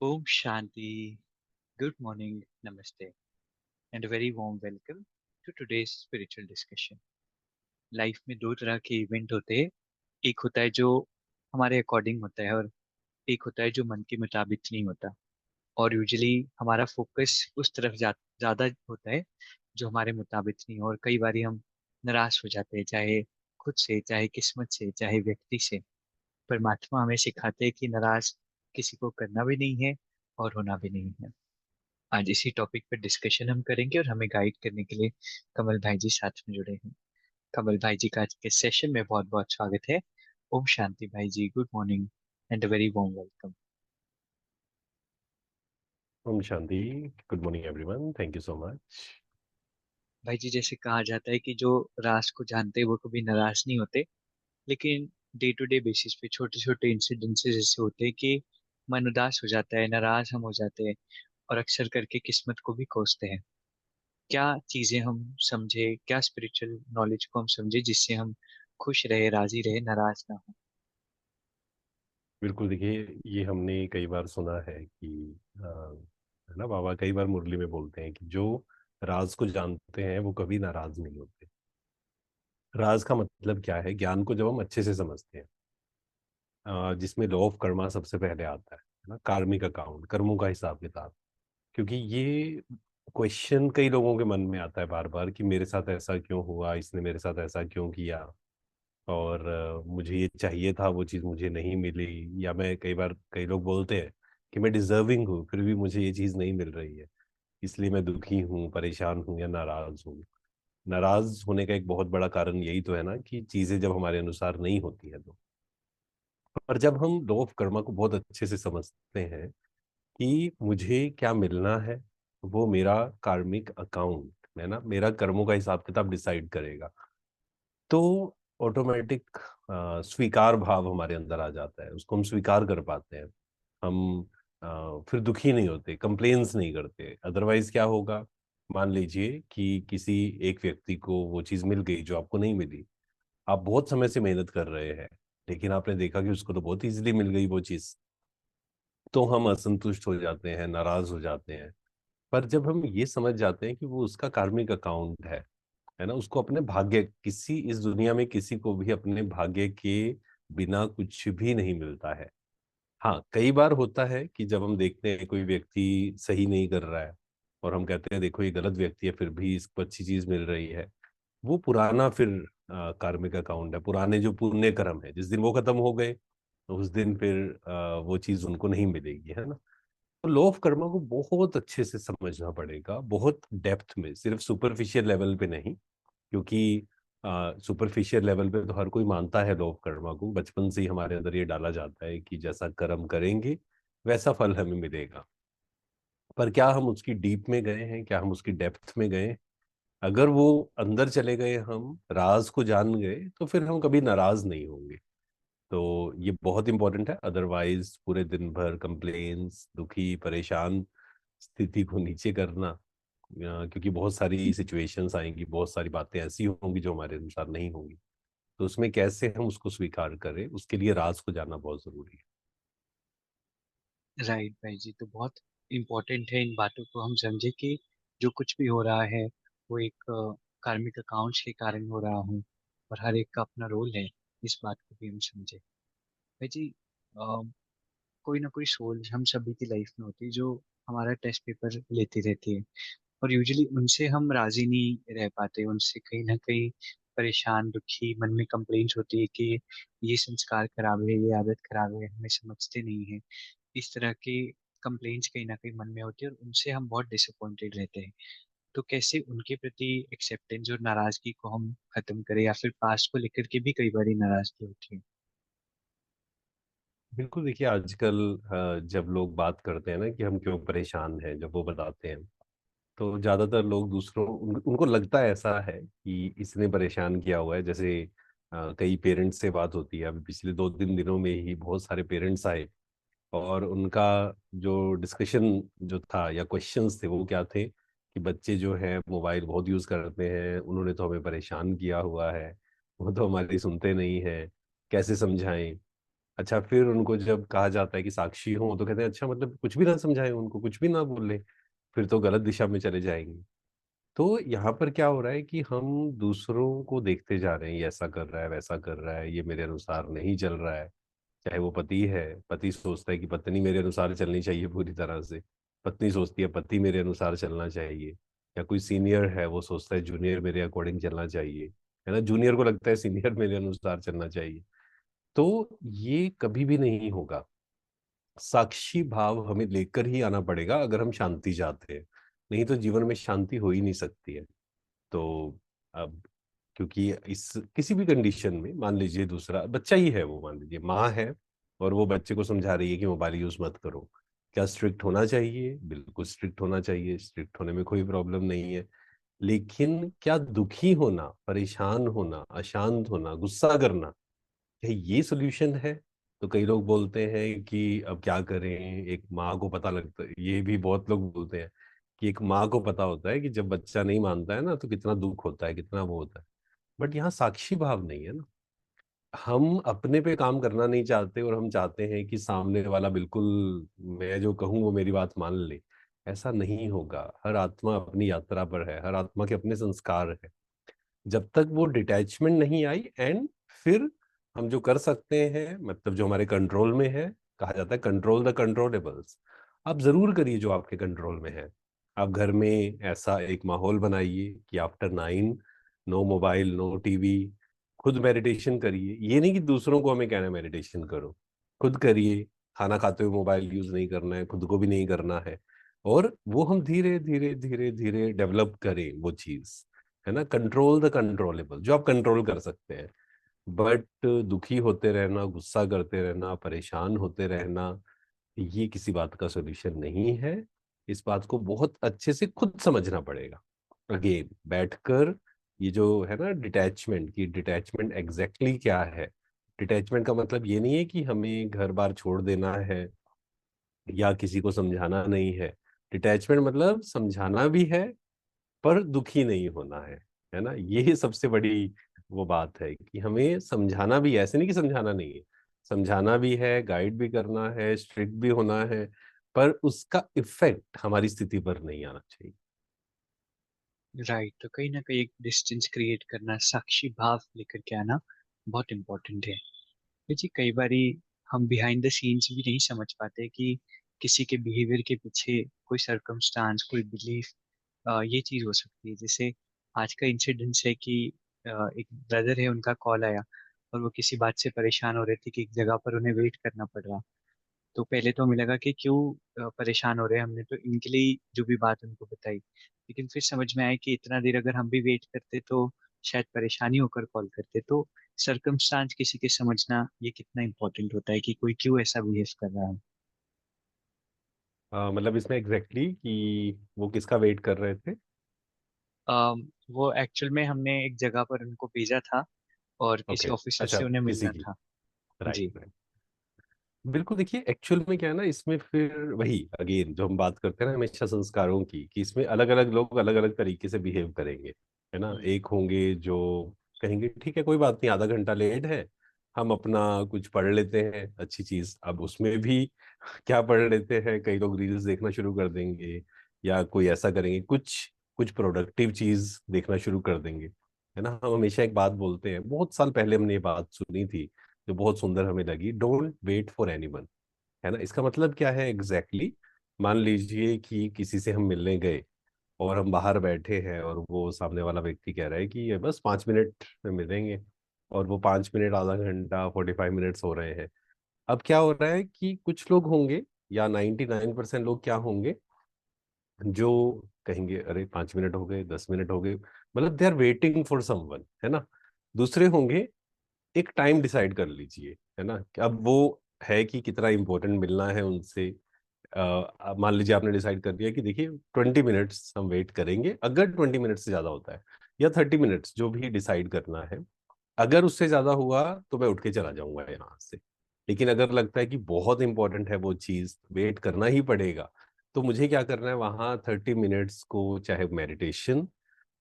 Om Shanti. Good morning, Namaste, and a very warm welcome to today's spiritual discussion. Life में दो तरह के event होते हैं। एक होता है जो हमारे अकॉर्डिंग होता है और एक होता है जो मन के मुताबिक नहीं होता। और यूजुअली हमारा फोकस उस तरफ ज़्यादा होता है जो हमारे मुताबिक नहीं हो, और कई बार हम निराश हो जाते हैं, चाहे खुद से, चाहे किस्मत से, चाहे व्यक्ति से। परमात्मा हमें सिखाते हैं कि नाराज किसी को करना भी नहीं है और होना भी नहीं है। आज इसी टॉपिक पर डिस्कशन हम करेंगे और हमें गाइड करने के लिए कमल भाई जी साथ में जुड़े हैं। कमल भाई जी का आज के सेशन में बहुत बहुत स्वागत है। ओम शांति भाई जी, good morning and very warm welcome. ओम शांति। Good morning everyone, thank you so much. भाई जी, जैसे कहा जाता है कि जो राज को जानते हैं वो कभी नाराज नहीं होते, लेकिन डे टू डे बेसिस पे छोटे छोटे इंसिडेंसेस ऐसे होते हैं कि मन उदास हो जाता है, नाराज हम हो जाते हैं और अक्सर करके किस्मत को भी कोसते हैं। क्या चीजें हम समझे, क्या स्पिरिचुअल नॉलेज को हम समझे जिससे हम खुश रहे, राजी रहे, नाराज ना हो। बिल्कुल, देखिए ये हमने कई बार सुना है कि है ना, बाबा कई बार मुरली में बोलते हैं कि जो राज को जानते हैं वो कभी नाराज नहीं होते। राज का मतलब क्या है? ज्ञान को जब हम अच्छे से समझते हैं, जिसमें लॉ ऑफ कर्मा सबसे पहले आता है ना, कार्मिक अकाउंट, कर्मों का हिसाब किताब। क्योंकि ये क्वेश्चन कई लोगों के मन में आता है बार बार कि मेरे साथ ऐसा क्यों हुआ, इसने मेरे साथ ऐसा क्यों किया, और मुझे ये चाहिए था, वो चीज़ मुझे नहीं मिली। या मैं कई बार, कई लोग बोलते हैं कि मैं डिजर्विंग हूँ फिर भी मुझे ये चीज़ नहीं मिल रही है, इसलिए मैं दुखी हूँ, परेशान हूँ या नाराज हूँ। नाराज होने का एक बहुत बड़ा कारण यही तो है ना कि चीज़ें जब हमारे अनुसार नहीं होती है तो। पर जब हम लॉ ऑफ कर्मा को बहुत अच्छे से समझते हैं कि मुझे क्या मिलना है, वो मेरा कार्मिक अकाउंट है ना, मेरा कर्मों का हिसाब किताब डिसाइड करेगा, तो ऑटोमेटिक स्वीकार भाव हमारे अंदर आ जाता है, उसको हम स्वीकार कर पाते हैं। हम फिर दुखी नहीं होते, कंप्लेन्स नहीं करते। अदरवाइज क्या होगा? मान लीजिए कि किसी एक व्यक्ति को वो चीज़ मिल गई जो आपको नहीं मिली। आप बहुत समय से मेहनत कर रहे हैं, लेकिन आपने देखा कि उसको तो बहुत इजीली मिल गई वो चीज़, तो हम असंतुष्ट हो जाते हैं, नाराज हो जाते हैं। पर जब हम ये समझ जाते हैं कि वो उसका कार्मिक अकाउंट है ना, उसको अपने भाग्य, किसी इस दुनिया में किसी को भी अपने भाग्य के बिना कुछ भी नहीं मिलता है। हाँ, कई बार होता है कि जब हम देखते हैं कोई व्यक्ति सही नहीं कर रहा है और हम कहते हैं देखो ये गलत व्यक्ति है फिर भी इसको अच्छी चीज मिल रही है, वो पुराना फिर कार्मिक अकाउंट है, पुराने जो पुण्य कर्म है, जिस दिन वो खत्म हो गए तो उस दिन फिर वो चीज उनको नहीं मिलेगी, है ना। तो लॉ ऑफ कर्मा को बहुत अच्छे से समझना पड़ेगा, बहुत डेप्थ में, सिर्फ सुपरफिशियल लेवल पे नहीं। क्योंकि सुपरफिशियल लेवल पे तो हर कोई मानता है लॉ ऑफ कर्मा को, बचपन से ही हमारे अंदर ये डाला जाता है कि जैसा कर्म करेंगे वैसा फल हमें मिलेगा। पर क्या हम उसकी डीप में गए हैं? क्या हम उसकी डेप्थ में गए? अगर वो अंदर चले गए, हम राज को जान गए, तो फिर हम कभी नाराज नहीं होंगे। तो ये बहुत इंपॉर्टेंट है। अदरवाइज पूरे दिन भर कंप्लेन्स, दुखी परेशान स्थिति को नीचे करना, क्योंकि बहुत सारी सिचुएशंस आएंगी, बहुत सारी बातें ऐसी होंगी जो हमारे अनुसार नहीं होंगी, तो उसमें कैसे हम उसको स्वीकार करें, उसके लिए राज को जानना बहुत जरूरी है। राइट भाई जी, तो बहुत इम्पोर्टेंट है इन बातों को हम समझे कि जो कुछ भी हो रहा है वो एक कार्मिक अकाउंट्स के कारण हो रहा हूँ, और हर एक का अपना रोल है। इस बात को भी हम समझे। भाई जी, कोई ना कोई सोल हम सभी की लाइफ में होती है जो हमारा टेस्ट पेपर लेती रहती है, और यूजुअली उनसे हम राजी नहीं रह पाते, उनसे कहीं ना कहीं परेशान, दुखी, मन में कंप्लेंट्स होती है कि ये संस्कार खराब है, ये आदत खराब है, हमें समझते नहीं है। इस तरह के कंप्लेंट्स कहीं ना कहीं मन में होती है और उनसे हम बहुत डिसअपॉइंटेड रहते हैं। तो कैसे उनके प्रति एक्सेप्टेंस और नाराजगी को हम खत्म करें, या फिर पास्ट को लेकर के भी कई बार नाराजगी होती है। बिल्कुल, देखिए आजकल जब लोग बात करते हैं ना कि हम क्यों परेशान हैं, जब वो बताते हैं, तो ज्यादातर लोग दूसरों उनको लगता है ऐसा है कि इसने परेशान किया हुआ है। जैसे कई पेरेंट्स से बात होती है, अभी पिछले 2-3 दिनों में ही बहुत सारे पेरेंट्स आए, और उनका जो डिस्कशन जो था या क्वेश्चंस थे वो क्या थे कि बच्चे जो है मोबाइल बहुत यूज करते हैं, उन्होंने तो हमें परेशान किया हुआ है, वो तो हमारी सुनते नहीं है, कैसे समझाएं। अच्छा, फिर उनको जब कहा जाता है कि साक्षी हो, तो कहते हैं अच्छा मतलब कुछ भी ना समझाएं, उनको कुछ भी ना बोले, फिर तो गलत दिशा में चले जाएंगे। तो यहाँ पर क्या हो रहा है कि हम दूसरों को देखते जा रहे हैं, ये ऐसा कर रहा है, वैसा कर रहा है, ये मेरे अनुसार नहीं चल रहा है। चाहे वो पति है, पति सोचता है कि पत्नी मेरे अनुसार चलनी चाहिए पूरी तरह से, पत्नी सोचती है पति मेरे अनुसार चलना चाहिए, या कोई सीनियर है वो सोचता है जूनियर मेरे अकॉर्डिंग चलना चाहिए, है ना, जूनियर को लगता है सीनियर मेरे अनुसार चलना चाहिए। तो ये कभी भी नहीं होगा। साक्षी भाव हमें लेकर ही आना पड़ेगा अगर हम शांति चाहते हैं, नहीं तो जीवन में शांति हो ही नहीं सकती है। तो अब क्योंकि इस किसी भी कंडीशन में मान लीजिए दूसरा बच्चा ही है, वो मान लीजिए माँ है और वो बच्चे को समझा रही है कि मोबाइल यूज मत करो, क्या स्ट्रिक्ट होना चाहिए? बिल्कुल स्ट्रिक्ट होना चाहिए, स्ट्रिक्ट होने में कोई प्रॉब्लम नहीं है। लेकिन क्या दुखी होना, परेशान होना, अशांत होना, गुस्सा करना, क्या ये सोल्यूशन है? तो कई लोग बोलते हैं कि अब क्या करें, एक माँ को पता लगता है, ये भी बहुत लोग बोलते हैं कि एक माँ को पता होता है कि जब बच्चा नहीं मानता है ना तो कितना दुख होता है, कितना वो होता है। बट यहाँ साक्षी भाव नहीं है ना। हम अपने पे काम करना नहीं चाहते और हम चाहते हैं कि सामने वाला बिल्कुल मैं जो कहूँ वो मेरी बात मान ले। ऐसा नहीं होगा। हर आत्मा अपनी यात्रा पर है, हर आत्मा के अपने संस्कार है। जब तक वो डिटैचमेंट नहीं आई, एंड फिर हम जो कर सकते हैं, मतलब जो हमारे कंट्रोल में है, कहा जाता है कंट्रोल द कंट्रोलेबल्स। आप जरूर करिए जो आपके कंट्रोल में है। आप घर में ऐसा एक माहौल बनाइए कि after 9 no mobile, no TV. खुद मेडिटेशन करिए, ये नहीं कि दूसरों को हमें कहना है मेडिटेशन करो, खुद करिए। खाना खाते हुए मोबाइल यूज नहीं करना है, खुद को भी नहीं करना है। और वो हम धीरे धीरे धीरे धीरे डेवलप करें वो चीज, है ना। कंट्रोल द कंट्रोलेबल, जो आप कंट्रोल कर सकते हैं। बट दुखी होते रहना, गुस्सा करते रहना, परेशान होते रहना, ये किसी बात का सोल्यूशन नहीं है। इस बात को बहुत अच्छे से खुद समझना पड़ेगा। अगेन बैठकर, ये जो है ना डिटैचमेंट की, डिटैचमेंट एग्जैक्टली क्या है? डिटैचमेंट का मतलब ये नहीं है कि हमें घर बार छोड़ देना है या किसी को समझाना नहीं है। डिटैचमेंट मतलब समझाना भी है पर दुखी नहीं होना है ना। ये सबसे बड़ी वो बात है कि हमें समझाना भी है, ऐसे नहीं कि समझाना नहीं है। समझाना भी है, गाइड भी करना है, स्ट्रिक्ट भी होना है, पर उसका इफेक्ट हमारी स्थिति पर नहीं आना चाहिए। राइट, तो कहीं ना कहीं एक डिस्टेंस क्रिएट करना, साक्षी भाव लेकर के आना बहुत इम्पोर्टेंट है। देखिए कई बारी हम बिहाइंड द सीन्स भी नहीं समझ पाते कि किसी के बिहेवियर के पीछे कोई सरकमस्टांस, कोई बिलीफ, ये चीज हो सकती है। जैसे आज का इंसिडेंस है कि एक ब्रदर है, उनका कॉल आया और वो किसी बात से परेशान हो रहे थे कि एक जगह पर उन्हें वेट करना पड़ रहा। तो पहले तो हमें लगा कि क्यों परेशान हो रहे हैं, हमने तो इनके लिए ही जो भी बात उनको बताई। लेकिन फिर समझ में आया कि इतना देर अगर हम भी वेट करते तो शायद परेशानी होकर कॉल करते। तो सरकमस्टांस किसी के समझना ये कितना इम्पोर्टेंट होता है कि कोई क्यों ऐसा बिहेव कर रहा है। मतलब इसमें एग्जैक्टली कि वो किसका वेट कर रहे थे? वो एक्चुअल में हमने एक जगह पर उनको भेजा था और किसी ओके, ऑफिसर अच्छा, से उन्हें किसी मिलना की। था। राइट, जी। राइट। बिल्कुल, देखिए एक्चुअल में क्या है ना, इसमें फिर वही अगेन जो हम बात करते हैं ना हमेशा संस्कारों की, कि इसमें अलग अलग लोग अलग अलग तरीके से बिहेव करेंगे, है ना। हम्म। एक होंगे जो कहेंगे ठीक है कोई बात नहीं, आधा घंटा लेट है, हम अपना कुछ पढ़ लेते हैं अच्छी चीज। अब उसमें भी क्या पढ़ लेते हैं, कई लोग रील्स देखना शुरू कर देंगे, या कोई ऐसा करेंगे, कुछ कुछ प्रोडक्टिव चीज देखना शुरू कर देंगे, है ना। हम हमेशा एक बात बोलते हैं, बहुत साल पहले हमने ये बात सुनी थी जो बहुत सुंदर हमें लगी, डोंट वेट फॉर एनीवन, है ना। इसका मतलब क्या है एग्जैक्टली मान लीजिए कि किसी से हम मिलने गए और हम बाहर बैठे हैं और वो सामने वाला व्यक्ति कह रहा है कि ये बस 5 मिनट में मिलेंगे, और वो 5 मिनट, आधा घंटा, 45 मिनट्स हो रहे हैं। अब क्या हो रहा है कि कुछ लोग होंगे, या 99% लोग क्या होंगे, जो कहेंगे अरे 5 मिनट हो गए, 10 मिनट हो गए, मतलब they are waiting for someone, है ना। दूसरे होंगे, एक टाइम डिसाइड कर लीजिए, है ना, कि अब वो है कि कितना इंपॉर्टेंट मिलना है उनसे। अब मान लीजिए आपने डिसाइड कर दिया कि देखिए 20 मिनट्स हम वेट करेंगे, अगर 20 मिनट से ज्यादा होता है, या 30 मिनट्स, जो भी डिसाइड करना है। अगर उससे ज्यादा हुआ तो मैं उठ के चला जाऊंगा यहाँ से। लेकिन अगर लगता है कि बहुत इंपॉर्टेंट है वो चीज, वेट करना ही पड़ेगा, तो मुझे क्या करना है वहाँ 30 मिनट्स को, चाहे मेडिटेशन,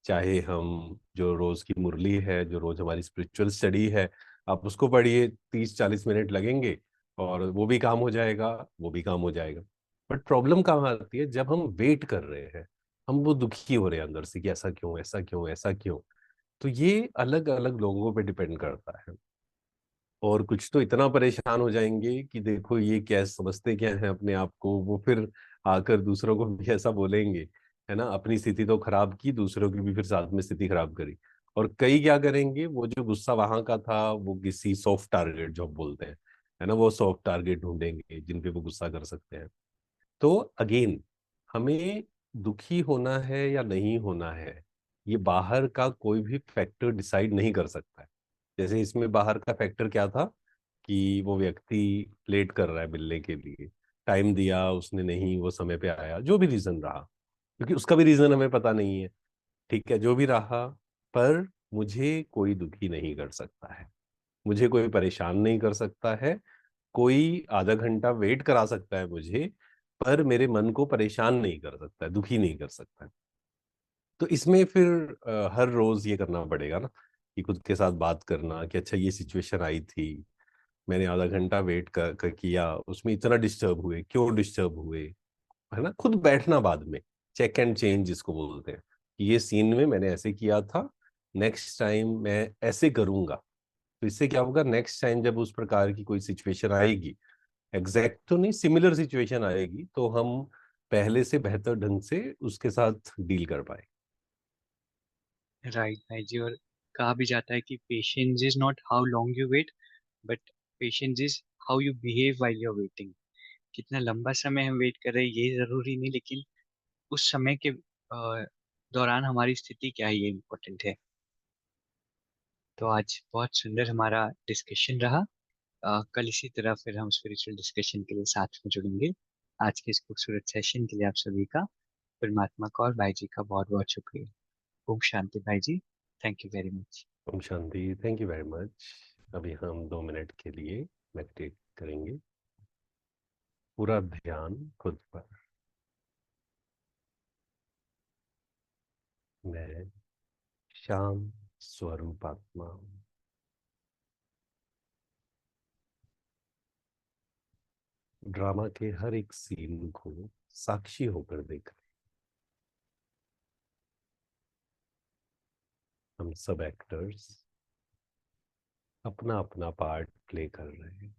चाहे हम जो रोज की मुरली है, जो रोज हमारी स्पिरिचुअल स्टडी है, आप उसको पढ़िए, 30-40 मिनट लगेंगे। और वो भी काम हो जाएगा, वो भी काम हो जाएगा। बट प्रॉब्लम कहाँ आती है, जब हम वेट कर रहे हैं, हम वो दुखी हो रहे हैं अंदर से कि ऐसा क्यों, ऐसा क्यों, ऐसा क्यों। तो ये अलग अलग लोगों पे डिपेंड करता है। और कुछ तो इतना परेशान हो जाएंगे कि देखो ये क्या समझते क्या है अपने आप को, वो फिर आकर दूसरों को भी ऐसा बोलेंगे, है ना। अपनी स्थिति तो खराब की, दूसरों की भी फिर साथ में स्थिति खराब करी। और कई क्या करेंगे, वो जो गुस्सा वहां का था वो किसी सॉफ्ट टारगेट जो हम बोलते हैं, है ना, वो सॉफ्ट टारगेट ढूंढेंगे जिन पे वो गुस्सा कर सकते हैं। तो अगेन, हमें दुखी होना है या नहीं होना है, ये बाहर का कोई भी फैक्टर डिसाइड नहीं कर सकता है। जैसे इसमें बाहर का फैक्टर क्या था कि वो व्यक्ति लेट कर रहा है मिलने के लिए, टाइम दिया उसने नहीं, वो समय पे आया, जो भी रीजन रहा, क्योंकि उसका भी रीजन हमें पता नहीं है। ठीक है, जो भी रहा, पर मुझे कोई दुखी नहीं कर सकता है, मुझे कोई परेशान नहीं कर सकता है। कोई आधा घंटा वेट करा सकता है मुझे, पर मेरे मन को परेशान नहीं कर सकता है, दुखी नहीं कर सकता है। तो इसमें फिर हर रोज ये करना पड़ेगा ना, कि खुद के साथ बात करना कि अच्छा ये सिचुएशन आई थी, मैंने आधा घंटा वेट कर किया, उसमें इतना डिस्टर्ब हुए, क्यों डिस्टर्ब हुए, है ना। खुद बैठना बाद में, चेक एंड चेंज जिसको बोलते हैं, कि ये सीन में मैंने ऐसे किया था, नेक्स्ट टाइम मैं ऐसे करूंगा। तो इससे क्या होगा, नेक्स्ट टाइम जब उस प्रकार की कोई सिचुएशन आएगी, एग्जैक्ट तो नहीं, सिमिलर सिचुएशन आएगी, तो हम पहले से बेहतर ढंग से उसके साथ डील कर पाए। राइट भाई जी। और कहा भी जाता है कि patience is not how long you wait, but patience is how you behave while you are waiting. कितना लंबा समय हम वेट कर रहे हैं ये जरूरी नहीं, लेकिन उस समय के दौरान हमारी स्थिति क्या है ये इम्पोर्टेंट है। तो आज बहुत सुंदर हमारा डिस्कशन रहा। कल इसी तरह फिर हम स्पिरिचुअल डिस्कशन के लिए साथ में जुड़ेंगे। आज के इस खूबसूरत सेशन के लिए आप सभी का, परमात्मा का और भाई जी का बहुत बहुत शुक्रिया। ओम शांति भाई जी। Thank you very much. ओम शांति, थैंक यू वेरी मच। अभी हम 2 मिनट के लिए मेडिटेट करेंगे, पूरा ध्यान खुद पर। मैं शांत स्वरूप आत्मा हूँ। ड्रामा के हर एक सीन को साक्षी होकर देख रहे हैं। हम सब एक्टर्स अपना अपना पार्ट प्ले कर रहे हैं।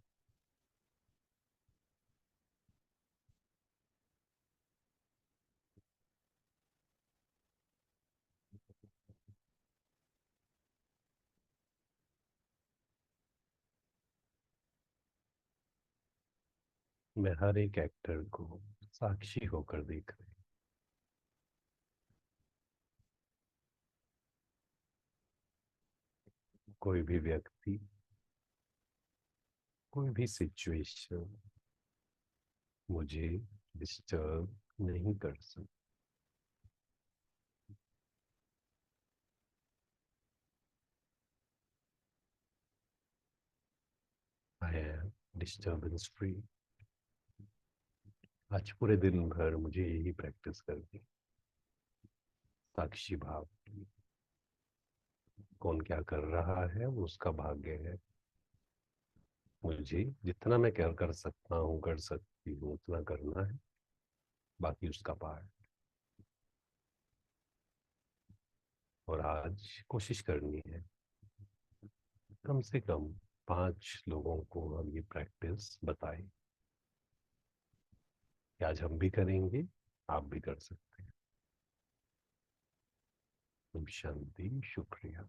मैं हर एक एक्टर को साक्षी होकर देख रहे हैं। कोई भी व्यक्ति, कोई भी सिचुएशन मुझे डिस्टर्ब नहीं कर सकता। I am disturbance free. आज पूरे दिन भर मुझे यही प्रैक्टिस करनी। साक्षी भाव की। कौन क्या कर रहा है वो उसका भाग्य है। मुझे जितना मैं क्या कर सकता हूँ, कर सकती हूँ, उतना करना है, बाकी उसका पार्ट। और आज कोशिश करनी है, कम से कम 5 लोगों को हम ये प्रैक्टिस बताएं, कि आज हम भी करेंगे, आप भी कर सकते हैं। ओम शांति, शुक्रिया।